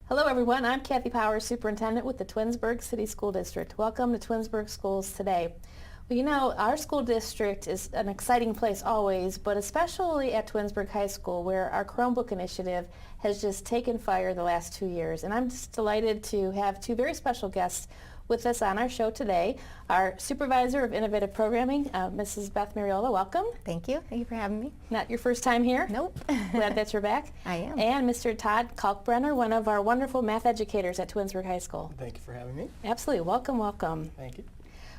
Hello everyone, I'm Kathy Powers, Superintendent with the Twinsburg City School District. Welcome to Twinsburg Schools today. Well, you know, our school district is an exciting place always, but especially at Twinsburg High School where our Chromebook initiative has just taken fire the last 2 years. And I'm just delighted to have two very special guests with us on our show today. Our Supervisor of Innovative Programming, Mrs. Beth Mariola, welcome. Thank you. Thank you for having me. Not your first time here? Nope. Glad that you're back. I am. And Mr. Todd Kalkbrenner, one of our wonderful math educators at Twinsburg High School. Thank you for having me. Absolutely. Welcome, welcome. Thank you.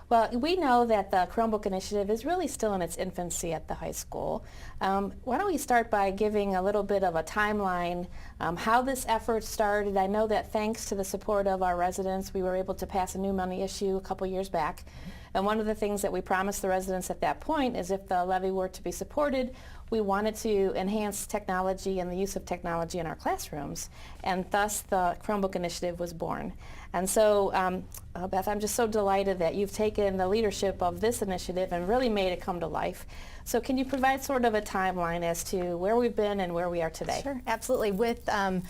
Well, we know that the Chromebook initiative is really still in its infancy at the high school. Why don't we start by giving a little bit of a timeline, how this effort started. I know that thanks to the support of our residents, we were able to pass a new money issue a couple years back. And one of the things that we promised the residents at that point is if the levy were to be supported, we wanted to enhance technology and the use of technology in our classrooms. And thus the Chromebook initiative was born. And so, Beth, I'm just so delighted that you've taken the leadership of this initiative and really made it come to life. So can you provide sort of a timeline as to where we've been and where we are today? Sure, absolutely. With the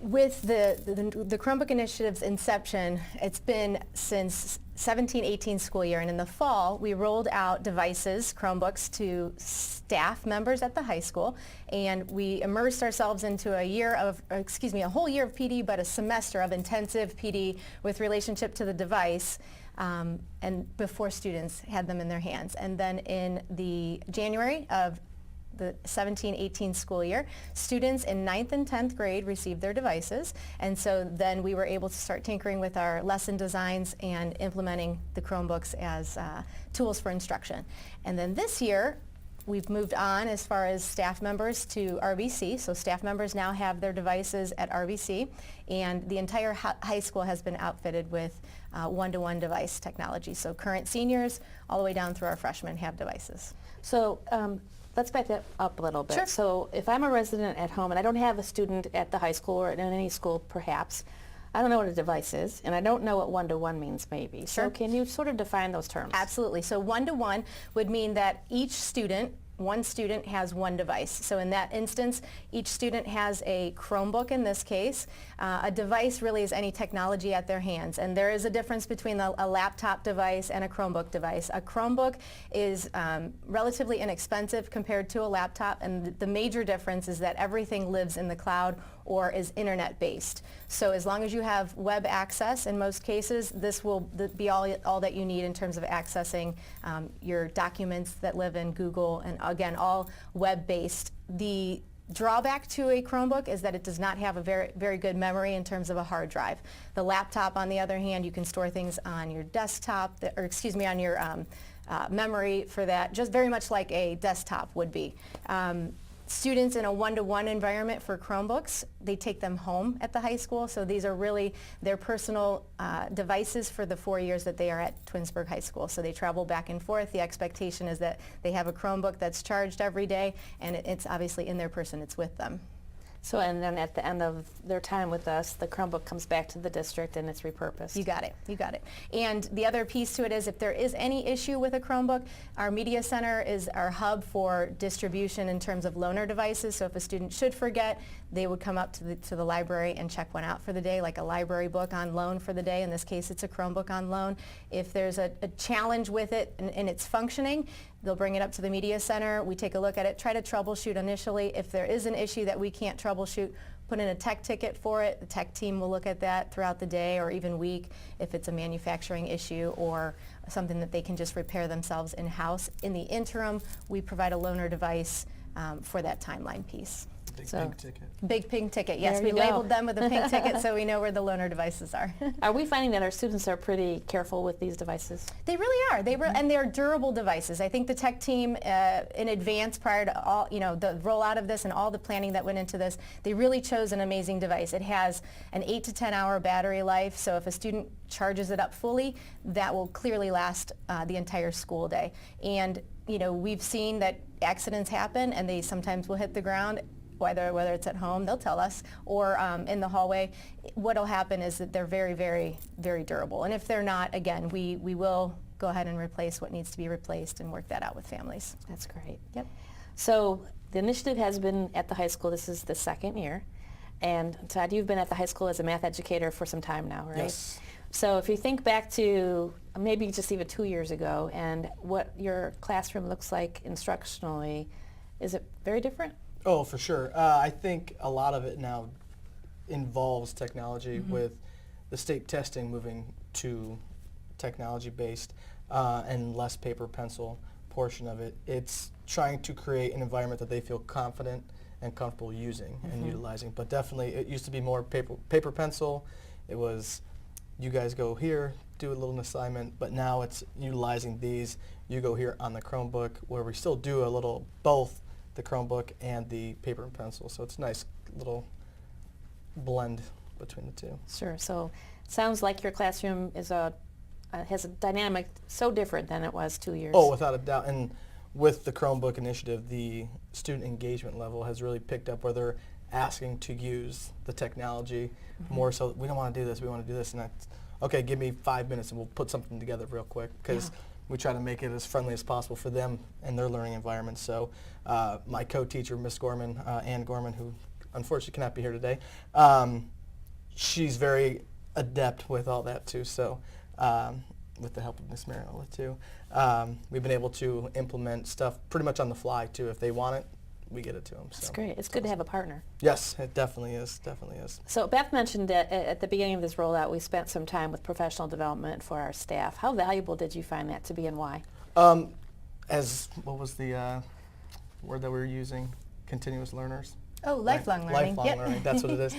Chromebook initiative's inception, it's been since 17-18 school year, and in the fall we rolled out devices, Chromebooks, to staff members at the high school, and we immersed ourselves into a whole year of PD, but a semester of intensive PD with relationship to the device, and before students had them in their hands. And then in the January of the 17-18 school year, students in 9th and 10th grade received their devices, and so then we were able to start tinkering with our lesson designs and implementing the Chromebooks as tools for instruction. And then this year, we've moved on as far as staff members to RVC, so staff members now have their devices at RVC, and the entire high school has been outfitted with one-to-one device technology. So current seniors all the way down through our freshmen have devices. So let's back that up a little bit. Sure. So if I'm a resident at home and I don't have a student at the high school or in any school perhaps, I don't know what a device is, and I don't know what one-to-one means maybe. Sure. So can you sort of define those terms? Absolutely. So one-to-one would mean that one student has one device. So in that instance, each student has a Chromebook in this case. A device really is any technology at their hands. And there is a difference between a laptop device and a Chromebook device. A Chromebook is relatively inexpensive compared to a laptop, and the major difference is that everything lives in the cloud or is internet-based. So as long as you have web access, in most cases, this will be all that you need in terms of accessing your documents that live in Google, and again, all web-based. The drawback to a Chromebook is that it does not have a very, very good memory in terms of a hard drive. The laptop, on the other hand, you can store things on your desktop, on your memory for that, just very much like a desktop would be. Students in a one-to-one environment for Chromebooks, they take them home at the high school, so these are really their personal devices for the 4 years that they are at Twinsburg High School. So they travel back and forth. The expectation is that they have a Chromebook that's charged every day, and it's obviously in their person, it's with them. So, and then at the end of their time with us, the Chromebook comes back to the district and it's repurposed. You got it. You got it. And the other piece to it is if there is any issue with a Chromebook, our media center is our hub for distribution in terms of loaner devices. So if a student should forget, they would come up to the library and check one out for the day, like a library book on loan for the day. In this case, it's a Chromebook on loan. If there's a challenge with it and it's functioning, they'll bring it up to the media center. We take a look at it, try to troubleshoot initially. If there is an issue that we can't troubleshoot, put in a tech ticket for it. The tech team will look at that throughout the day or even week if it's a manufacturing issue or something that they can just repair themselves in-house. In the interim, we provide a loaner device for that timeline piece. Big pink ticket. Big pink ticket, yes. There We you go. labeled them with a pink ticket so we know where the loaner devices are. Are we finding that our students are pretty careful with these devices? They really are. And they're durable devices. I think the tech team in advance prior to all, the rollout of this and all the planning that went into this, they really chose an amazing device. It has an 8 to 10 hour battery life, so if a student charges it up fully, that will clearly last the entire school day. And we've seen that accidents happen and they sometimes will hit the ground. Whether it's at home, they'll tell us, or in the hallway. What will happen is that they're very, very, very durable. And if they're not, again, we will go ahead and replace what needs to be replaced and work that out with families. That's great. Yep. So the initiative has been at the high school. This is the second year. And Todd, you've been at the high school as a math educator for some time now, right? Yes. So if you think back to maybe just even 2 years ago and what your classroom looks like instructionally, is it very different? Oh, for sure. I think a lot of it now involves technology with the state testing moving to technology-based and less paper pencil portion of it. It's trying to create an environment that they feel confident and comfortable using and utilizing. But definitely it used to be more paper pencil. It was you guys go here, do a little assignment, but now it's utilizing these. You go here on the Chromebook, where we still do a little both the Chromebook and the paper and pencil. So it's a nice little blend between the two. Sure. So it sounds like your classroom is has a dynamic so different than it was 2 years. Oh, without a doubt. And with the Chromebook initiative, the student engagement level has really picked up where they're asking to use the technology more so. We don't want to do this, we want to do this. And that's, okay, give me 5 minutes and we'll put something together real quick, because we try to make it as friendly as possible for them and their learning environment. So my co-teacher, Miss Gorman, Ann Gorman, who unfortunately cannot be here today, she's very adept with all that too. So with the help of Miss Marinola too, we've been able to implement stuff pretty much on the fly too. If they want it, we get it to them. That's great. It's good to have a partner. Yes, it definitely is. Definitely is. So Beth mentioned that at the beginning of this rollout, we spent some time with professional development for our staff. How valuable did you find that to be, and why? What was the word that we were using? Continuous learners. Oh, lifelong learning. Lifelong learning. That's what it is.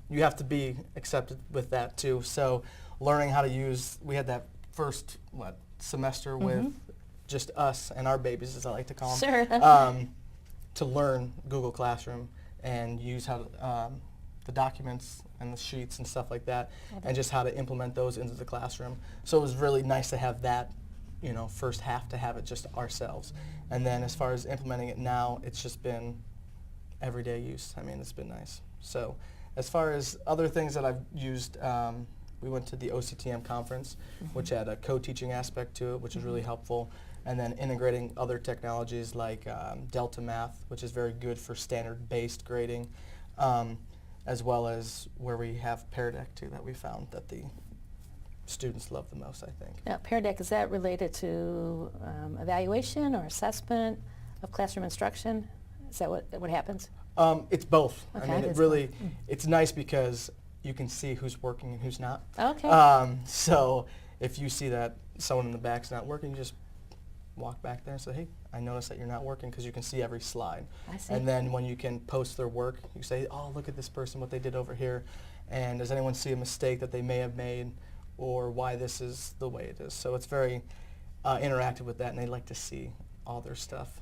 You have to be accepted with that too. So learning how to use. We had that first semester with just us and our babies, as I like to call them. Sure. To learn Google Classroom and use how the documents and the sheets and stuff like that, and just how to implement those into the classroom. So it was really nice to have that, first half to have it just ourselves. And then as far as implementing it now, it's just been everyday use. I mean, it's been nice. So as far as other things that I've used, we went to the OCTM conference, which had a co-teaching aspect to it, which is really helpful. And then integrating other technologies like Delta Math, which is very good for standard-based grading, as well as where we have Pear Deck too, that we found that the students love the most, I think. Now, Pear Deck, is that related to evaluation or assessment of classroom instruction? Is that what happens? It's both. Okay. I mean, it's nice because you can see who's working and who's not. Okay. So if you see that someone in the back's not working, you just walk back there and say, hey, I noticed that you're not working, because you can see every slide. I see. And then when you can post their work, you say, oh, look at this person, what they did over here. And does anyone see a mistake that they may have made, or why this is the way it is? So it's very interactive with that, and they like to see all their stuff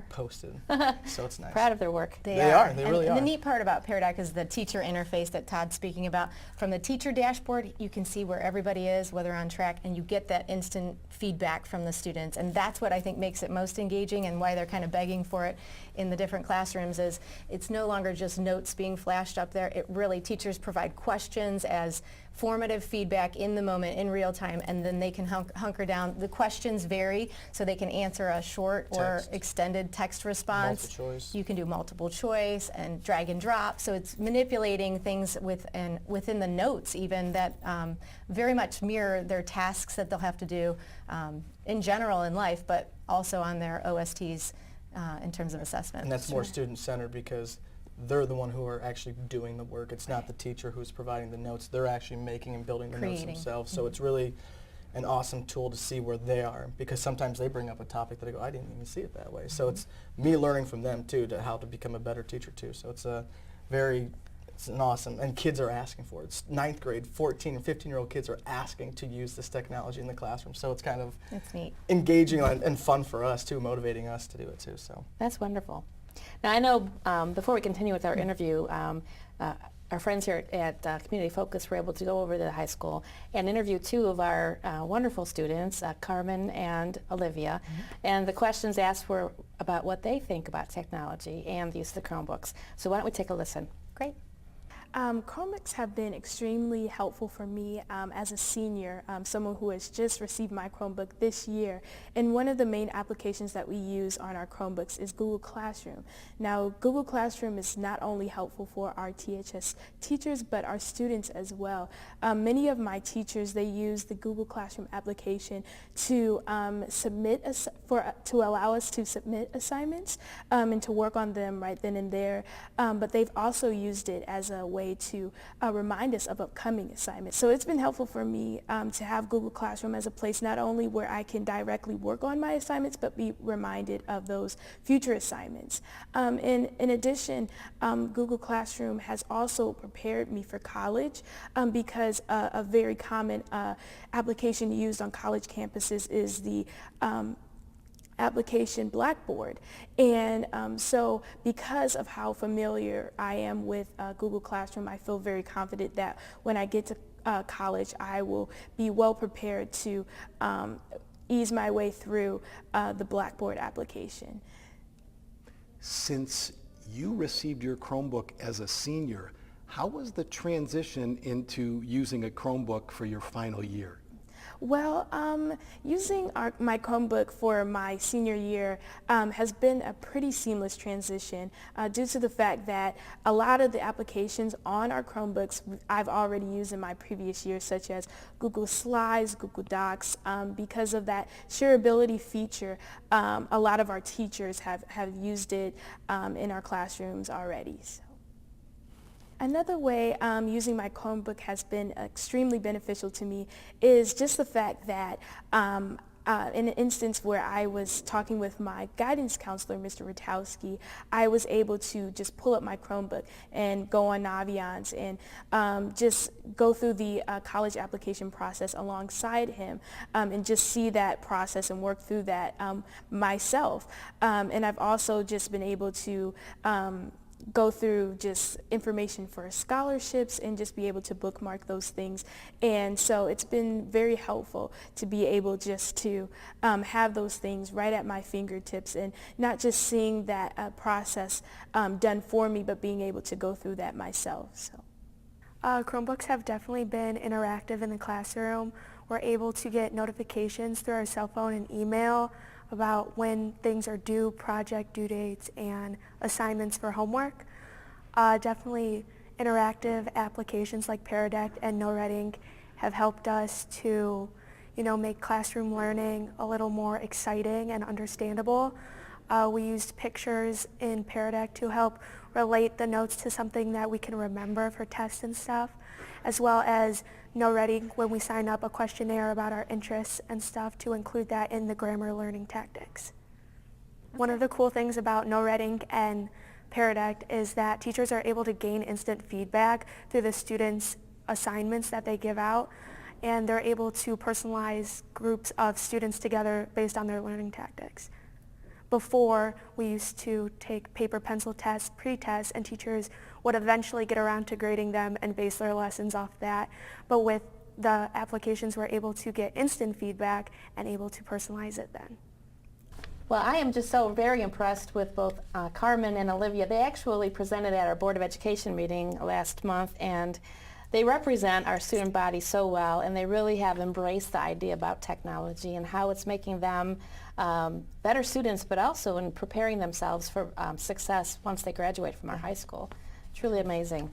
posted. So it's nice. Proud of their work. They are. They really and are. The neat part about Pear Deck is the teacher interface that Todd's speaking about. From the teacher dashboard, you can see where everybody is, whether on track, and you get that instant feedback from the students. And that's what I think makes it most engaging, and why they're kind of begging for it in the different classrooms. Is it's no longer just notes being flashed up there. It really, teachers provide questions as formative feedback in the moment, in real time, and then they can hunker down. The questions vary, so they can answer a short or extended text response. Multiple choice. You can do multiple choice and drag and drop. So it's manipulating things within the notes even that very much mirror their tasks that they'll have to do in general in life, but also on their OSTs in terms of assessment. And that's more student-centered, because they're the one who are actually doing the work. It's not the teacher who's providing the notes. They're actually making and building the notes themselves. So it's really an awesome tool to see where they are, because sometimes they bring up a topic that I go, I didn't even see it that way. So it's me learning from them too, to how to become a better teacher too. So it's an awesome, and kids are asking for it. It's 9th grade, 14 and 15-year-old kids are asking to use this technology in the classroom. So it's kind of neat. Engaging and fun for us too, motivating us to do it too. So That's wonderful. Now I know before we continue with our interview, our friends here at Community Focus were able to go over to the high school and interview two of our wonderful students, Carmen and Olivia, and the questions asked were about what they think about technology and the use of the Chromebooks. So why don't we take a listen? Great. Chromebooks have been extremely helpful for me as a senior, someone who has just received my Chromebook this year. And one of the main applications that we use on our Chromebooks is Google Classroom. Now, Google Classroom is not only helpful for our THS teachers, but our students as well. Many of my teachers, they use the Google Classroom application to to allow us to submit assignments and to work on them right then and there. But they've also used it as a way to remind us of upcoming assignments. So it's been helpful for me to have Google Classroom as a place not only where I can directly work on my assignments, but be reminded of those future assignments. In addition, Google Classroom has also prepared me for college because a very common application used on college campuses is the application Blackboard. And so because of how familiar I am with Google Classroom, I feel very confident that when I get to college, I will be well prepared to ease my way through the Blackboard application. Since you received your Chromebook as a senior, how was the transition into using a Chromebook for your final year? Well, using my Chromebook for my senior year has been a pretty seamless transition due to the fact that a lot of the applications on our Chromebooks I've already used in my previous years, such as Google Slides, Google Docs. Because of that shareability feature, a lot of our teachers have used it in our classrooms already. So. Another way using my Chromebook has been extremely beneficial to me is just the fact that in an instance where I was talking with my guidance counselor, Mr. Rutowski, I was able to just pull up my Chromebook and go on Naviance and just go through the college application process alongside him and just see that process and work through that myself. And I've also just been able to go through just information for scholarships and just be able to bookmark those things. And so it's been very helpful to be able just to have those things right at my fingertips and not just seeing that process done for me, but being able to go through that myself. So. Chromebooks have definitely been interactive in the classroom. We're able to get notifications through our cell phone and email about when things are due, project due dates, and assignments for homework. Definitely interactive applications like Peridect and NoReading have helped us to, make classroom learning a little more exciting and understandable. We used pictures in Peridect to help relate the notes to something that we can remember for tests and stuff, as well as NoReading when we sign up a questionnaire about our interests and stuff to include that in the grammar learning tactics. One of the cool things about NoReading and Peridect is that teachers are able to gain instant feedback through the students' assignments that they give out, and they're able to personalize groups of students together based on their learning tactics. Before, we used to take paper pencil tests, pre-tests, and teachers would eventually get around to grading them and base their lessons off that. But with the applications, we're able to get instant feedback and able to personalize it then. Well, I am just so very impressed with both Carmen and Olivia. They actually presented at our Board of Education meeting last month, and they represent our student body so well, and they really have embraced the idea about technology and how it's making them better students, but also in preparing themselves for success once they graduate from our high school. It's really amazing.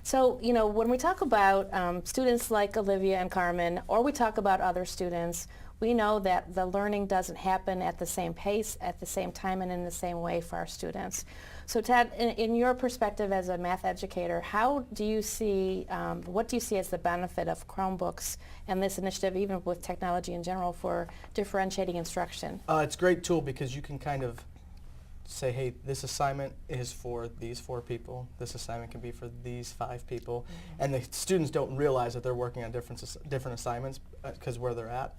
So, when we talk about students like Olivia and Carmen, or we talk about other students, we know that the learning doesn't happen at the same pace, at the same time, and in the same way for our students. So Ted, in your perspective as a math educator, how do you see, what do you see as the benefit of Chromebooks and this initiative, even with technology in general, for differentiating instruction? It's a great tool because you can kind of say, hey, this assignment is for these 4 people. This assignment can be for these 5 people. Mm-hmm. And the students don't realize that they're working on different assignments because where they're at.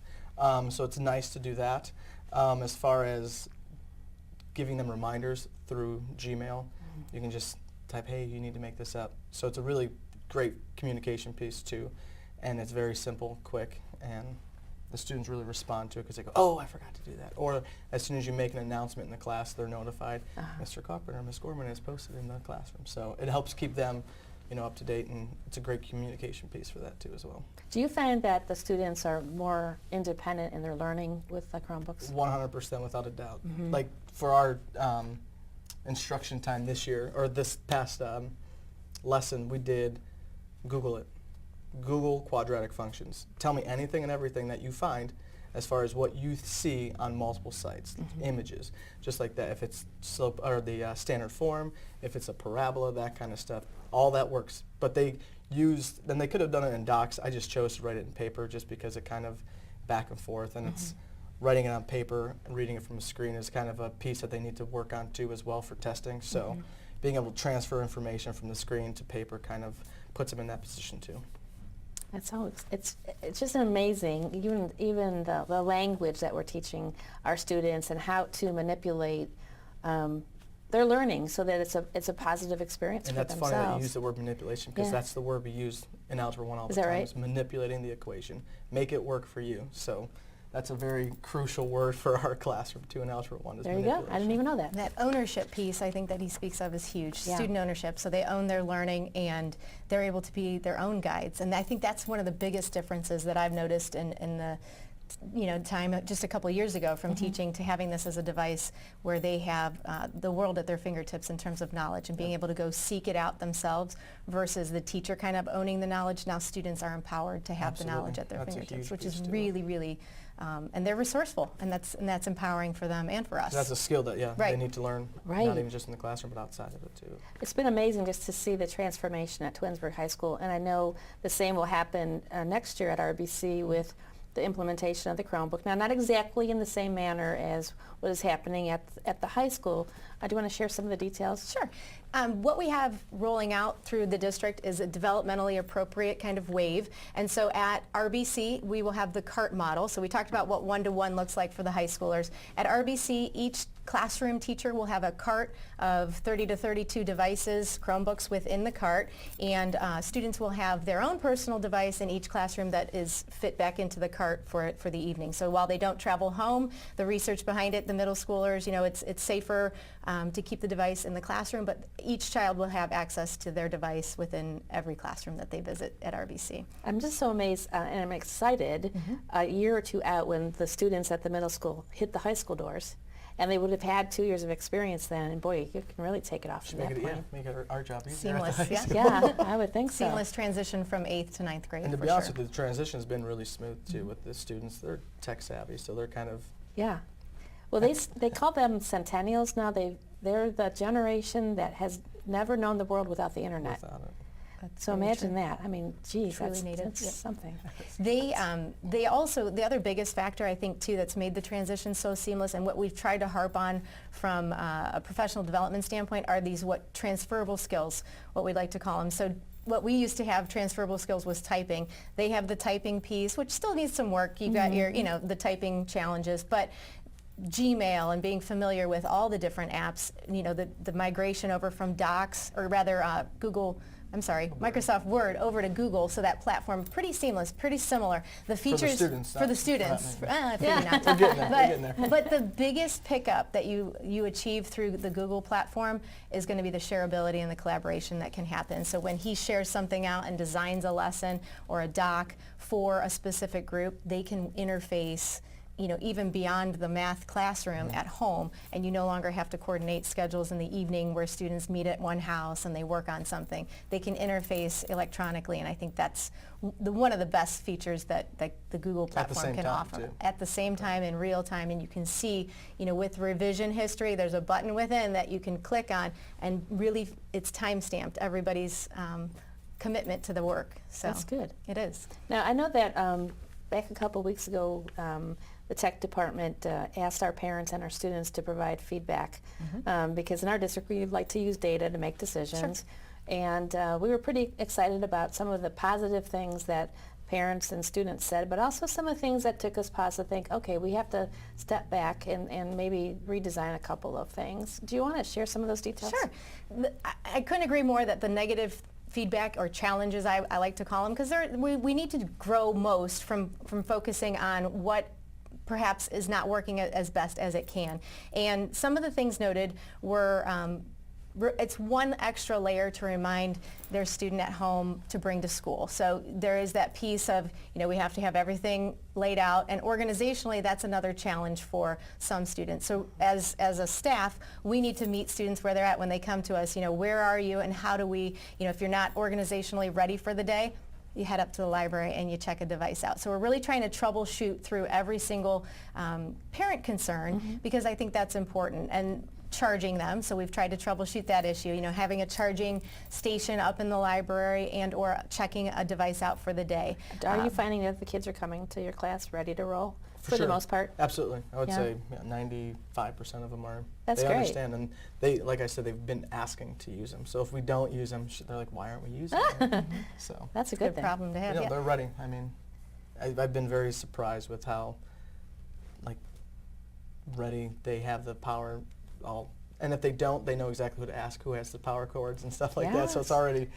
So it's nice to do that. As far as giving them reminders through Gmail, you can just type, hey, you need to make this up. So it's a really great communication piece too, and it's very simple, quick, and the students really respond to it because they go, oh, I forgot to do that. Or as soon as you make an announcement in the class, they're notified, Mr. Carpenter, Ms. Gorman is posted in the classroom. So it helps keep them up to date, and it's a great communication piece for that too as well. Do you find that the students are more independent in their learning with the Chromebooks? 100% without a doubt. Like for our instruction time this year, or this past lesson, we did Google it. Google quadratic functions. Tell me anything and everything that you find as far as what you see on multiple sites, images, just like that. If it's slope or the standard form, if it's a parabola, that kind of stuff, all that works. But they used, then they could have done it in docs. I just chose to write it in paper just because it kind of back and forth, and it's writing it on paper and reading it from a screen is kind of a piece that they need to work on too as well for testing. So being able to transfer information from the screen to paper kind of puts them in that position too. That's how it's just amazing, even the language that we're teaching our students and how to manipulate their learning so that it's a positive experience And for that's themselves. funny that you use the word manipulation, because Yeah. that's the word we use in Algebra 1 all the Is that time, right? is manipulating the equation. Make it work for you. So that's a very crucial word for our classroom too in Algebra 1 is There you go. manipulation. I didn't even know that. That ownership piece, I think, that he speaks of is huge. Yeah. Student ownership. So they own their learning and they're able to be their own guides. And I think that's one of the biggest differences that I've noticed in the time just a couple of years ago from teaching to having this as a device where they have the world at their fingertips in terms of knowledge and being able to go seek it out themselves versus the teacher kind of owning the knowledge. Now students are empowered to have the knowledge at their That's a fingertips, huge which piece is to it. really, really, and they're resourceful, and that's empowering for them and for us. So that's a skill that, they Right. need to learn, Right. not even just in the classroom, but outside of it too. It's been amazing just to see the transformation at Twinsburg High School, and I know the same will happen next year at RBC with the implementation of the Chromebook. Now, not exactly in the same manner as what is happening at the high school. Do you want to share some of the details? Sure. What we have rolling out through the district is a developmentally appropriate kind of wave. And so at RBC, we will have the cart model. So we talked about what one-to-one looks like for the high schoolers. At RBC, each classroom teacher will have a cart of 30 to 32 devices, Chromebooks within the cart, and students will have their own personal device in each classroom that is fit back into the cart for the evening. So while they don't travel home, the research behind it, the middle schoolers, it's safer to keep the device in the classroom, but each child will have access to their device within every classroom that they visit at RBC. I'm just so amazed and I'm excited a year or two out when the students at the middle school hit the high school doors. And they would have had 2 years of experience then, and boy, you can really take it off Should from make that it, point. make it our job easier. at the Seamless, high yeah. school. Yeah, I would think so. Seamless transition from 8th to 9th grade. And to for be honest sure. with you, the transition's been really smooth too with the students. They're tech savvy, so they're kind of Yeah. Well, they call them centennials now. They're the generation that has never known the world without the internet. without it. That's So very imagine true. that. I mean, geez, Truly that's native. Yep. something. They also, the other biggest factor I think too that's made the transition so seamless and what we've tried to harp on from a professional development standpoint are these transferable skills, what we like to call them. So what we used to have transferable skills was typing. They have the typing piece, which still needs some work. You've got your, the typing challenges, but Gmail and being familiar with all the different apps, the migration over from Docs, or rather Microsoft Word over to Google, so that platform, pretty seamless, pretty similar. The features students, for not the for students. that Maybe not. We're getting there. We're getting there. But the biggest pickup that you achieve through the Google platform is going to be the shareability and the collaboration that can happen. So when he shares something out and designs a lesson or a doc for a specific group, they can interface even beyond the math classroom at home, and you no longer have to coordinate schedules in the evening where students meet at one house and they work on something. They can interface electronically, and I think that's one of the best features that the Google platform same can time, offer. too. At the same time, in real time, and you can see, with revision history, there's a button within that you can click on, and really it's time-stamped, everybody's commitment to the work. So That's good. It is. Now, I know that back a couple weeks ago, the tech department asked our parents and our students to provide feedback because in our district we like to use data to make decisions. And we were pretty excited about some of the positive things that parents and students said, but also some of the things that took us pause to think, okay, we have to step back and maybe redesign a couple of things. Do you want to share some of those details? Sure. I couldn't agree more that the negative feedback or challenges, I like to call them, because we need to grow most from focusing on what perhaps is not working as best as it can. And some of the things noted were it's one extra layer to remind their student at home to bring to school. So there is that piece of, we have to have everything laid out, and organizationally that's another challenge for some students. So as a staff, we need to meet students where they're at when they come to us. Where are you, and how do we, if you're not organizationally ready for the day, you head up to the library and you check a device out. So we're really trying to troubleshoot through every single parent concern, because I think that's important. And charging them, so we've tried to troubleshoot that issue, having a charging station up in the library and or checking a device out for the day. Are you finding that the kids are coming to your class ready to roll for sure. the most part? Absolutely. I would Yeah. say 95% of them are. That's they great. understand, and they, like I said, they've been asking to use them. So if we don't use them, they're like, why aren't we using them? So That's a Good good thing. problem to have. Yeah. they're ready. I mean, I've been very surprised with how, ready they have the power all. And if they don't, they know exactly who to ask, who has the power cords and stuff like that. So it's Yes. already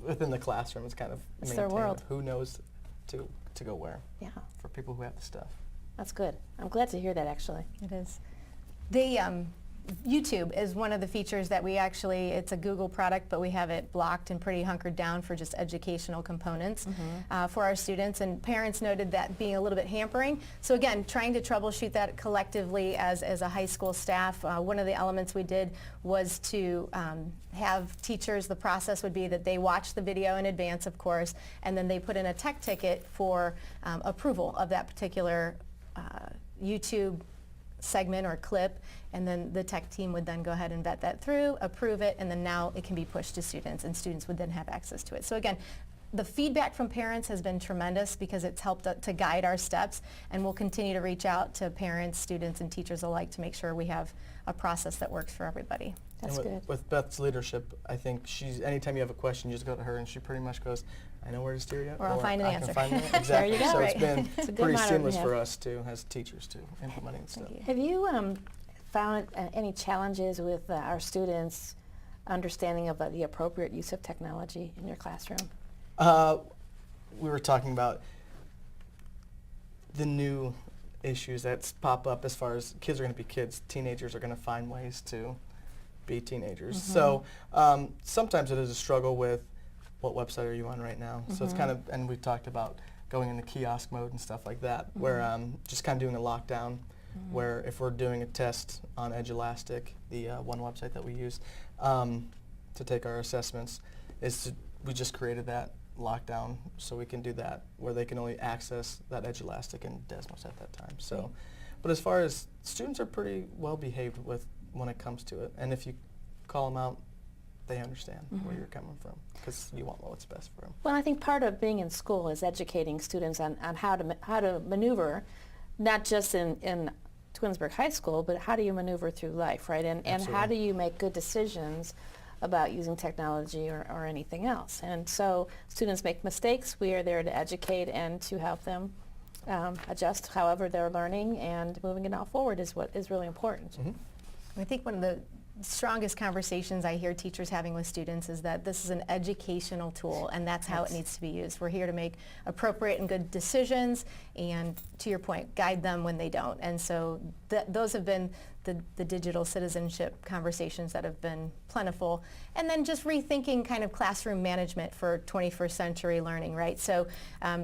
within the classroom. It's kind of It's their maintained world. who knows to go where Yeah, for people who have the stuff. that's good. I'm glad to hear that, actually. It is. YouTube is one of the features that we actually, it's a Google product, but we have it blocked and pretty hunkered down for just educational components for our students. And parents noted that being a little bit hampering. So again, trying to troubleshoot that collectively as a high school staff. One of the elements we did was to have teachers, the process would be that they watch the video in advance, of course, and then they put in a tech ticket for approval of that particular YouTube segment or clip, and then the tech team would then go ahead and vet that through, approve it, and then now it can be pushed to students, and students would then have access to it. So again, the feedback from parents has been tremendous because it's helped to guide our steps, and we'll continue to reach out to parents, students, and teachers alike to make sure we have a process that works for everybody. That's and good. with Beth's leadership, I think anytime you have a question, you just go to her and she pretty much goes, I know where to steer you. Or I'll find an I can answer. find it. Exactly. There you go. So Right. it's been It's a good pretty motto to seamless have. for us too, as teachers too, implementing stuff. you. Have you found any challenges with our students understanding of the appropriate use of technology in your classroom? We were talking about the new issues that pop up as far as kids are going to be kids. Teenagers are going to find ways to be teenagers. So sometimes it is a struggle with what website are you on right now. So it's kind of, and we talked about going into kiosk mode and stuff like that, where just kind of doing a lockdown, where if we're doing a test on Edge Elastic, the one website that we use to take our assessments, we just created that lockdown so we can do that, where they can only access that Edge Elastic and Desmos at that time. So, but as far as students are pretty well behaved when it comes to it, and if you call them out, they understand where you're coming from, because you want what's best for them. Well, I think part of being in school is educating students on how to maneuver, not just in Twinsburg High School, but how do you maneuver through life, right? And how Absolutely. do you make good decisions about using technology or anything else? And so students make mistakes. We are there to educate and to help them adjust however they're learning, and moving it all forward is what is really important. I think one of the strongest conversations I hear teachers having with students is that this is an educational tool, and that's how it needs to be used. We're here to make appropriate and good decisions, and to your point, guide them when they don't. And so those have been the digital citizenship conversations that have been plentiful. And then just rethinking kind of classroom management for 21st century learning, right? So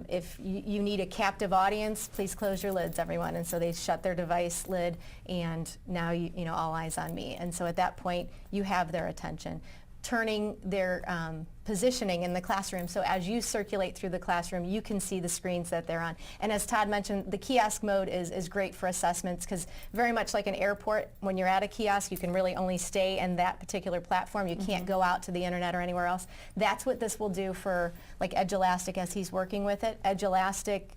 if you need a captive audience, please close your lids, everyone. And so they shut their device lid, and now you know, all eyes on me. And so at that point, you have their attention. Turning their positioning in the classroom, so as you circulate through the classroom, you can see the screens that they're on. And as Todd mentioned, the kiosk mode is great for assessments, because very much like an airport, when you're at a kiosk, you can really only stay in that particular platform. You can't go out to the internet or anywhere else. That's what this will do for like Edge Elastic as he's working with it. Edge Elastic,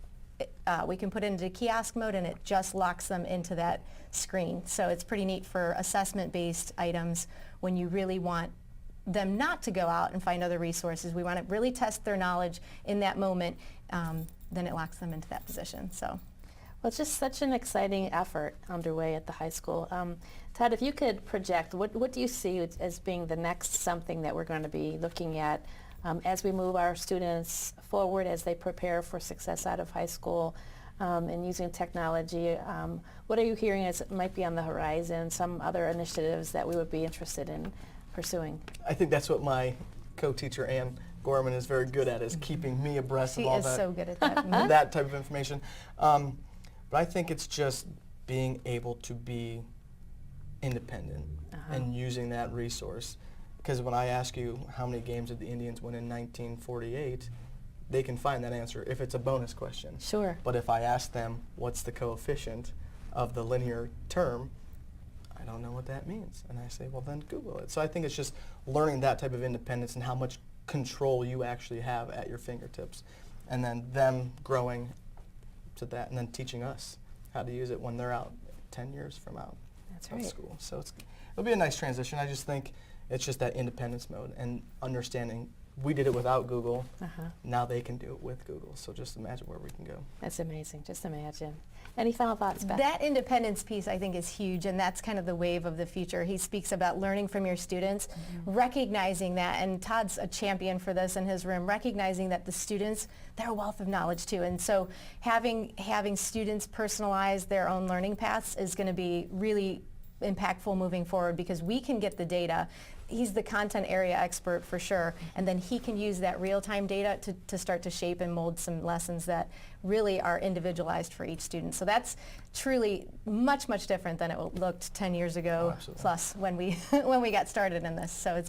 we can put into kiosk mode, and it just locks them into that screen. So it's pretty neat for assessment-based items when you really want them not to go out and find other resources. We want to really test their knowledge in that moment. Then it locks them into that position. So, Well, it's just such an exciting effort underway at the high school. Todd, if you could project, what do you see as being the next something that we're going to be looking at as we move our students forward, as they prepare for success out of high school and using technology? What are you hearing as it might be on the horizon, some other initiatives that we would be interested in pursuing? I think that's what my co-teacher Ann Gorman is very good at, is keeping me abreast She of all is that. so good at that. That type of information. But I think it's just being able to be independent and using that resource. Because when I ask you how many games did the Indians win in 1948, they can find that answer if it's a bonus question. Sure. But if I ask them what's the coefficient of the linear term, I don't know what that means. And I say, well, then Google it. So I think it's just learning that type of independence and how much control you actually have at your fingertips. And then them growing to that and then teaching us how to use it when they're out 10 years from out That's of right. school. So it'll be a nice transition. I just think it's just that independence mode and understanding we did it without Google. Now they can do it with Google. So just imagine where we can go. That's amazing. Just imagine. Any final thoughts, Beth? That independence piece, I think, is huge, and that's kind of the wave of the future. He speaks about learning from your students, recognizing that, and Todd's a champion for this in his room, recognizing that the students, they're a wealth of knowledge too, and so having students personalize their own learning paths is going to be really impactful moving forward, because we can get the data. He's the content area expert for sure, and then he can use that real-time data to start to shape and mold some lessons that really are individualized for each student. So that's truly much, much different than it looked 10 years ago plus when we when we got started in this. So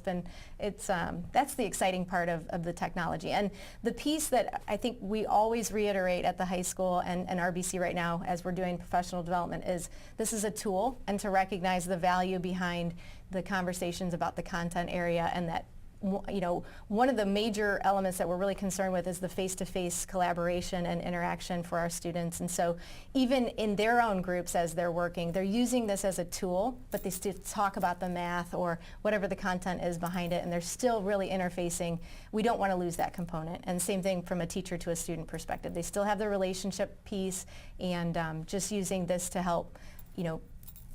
that's the exciting part of the technology. And the piece that I think we always reiterate at the high school and RBC right now as we're doing professional development is this is a tool, and to recognize the value behind the conversations about the content area, and that one of the major elements that we're really concerned with is the face-to-face collaboration and interaction for our students. And so even in their own groups as they're working, they're using this as a tool, but they still talk about the math or whatever the content is behind it, and they're still really interfacing. We don't want to lose that component. And same thing from a teacher to a student perspective. They still have the relationship piece, and just using this to help,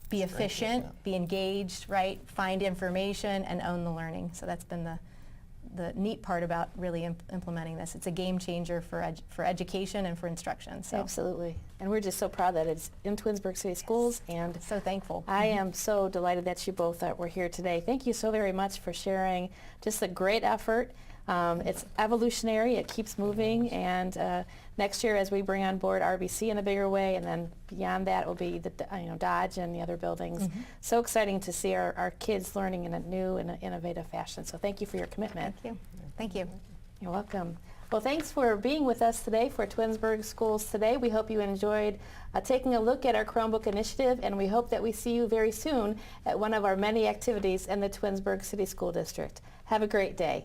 be efficient, be engaged, right? Find information and own the learning. So that's been the neat part about really implementing this. It's a game changer for education and for instruction. So. Absolutely. And we're just so proud that it's in Twinsburg City Schools, and so thankful. I am so delighted that you both were here today. Thank you so very much for sharing just a great effort. It's evolutionary, it keeps moving, and next year as we bring on board RBC in a bigger way, and then beyond that will be the Dodge and the other buildings. So exciting to see our kids learning in a new and innovative fashion. So thank you for your commitment. Thank you. Thank you. You're welcome. Well, thanks for being with us today for Twinsburg Schools Today. We hope you enjoyed taking a look at our Chromebook initiative, and we hope that we see you very soon at one of our many activities in the Twinsburg City School District. Have a great day.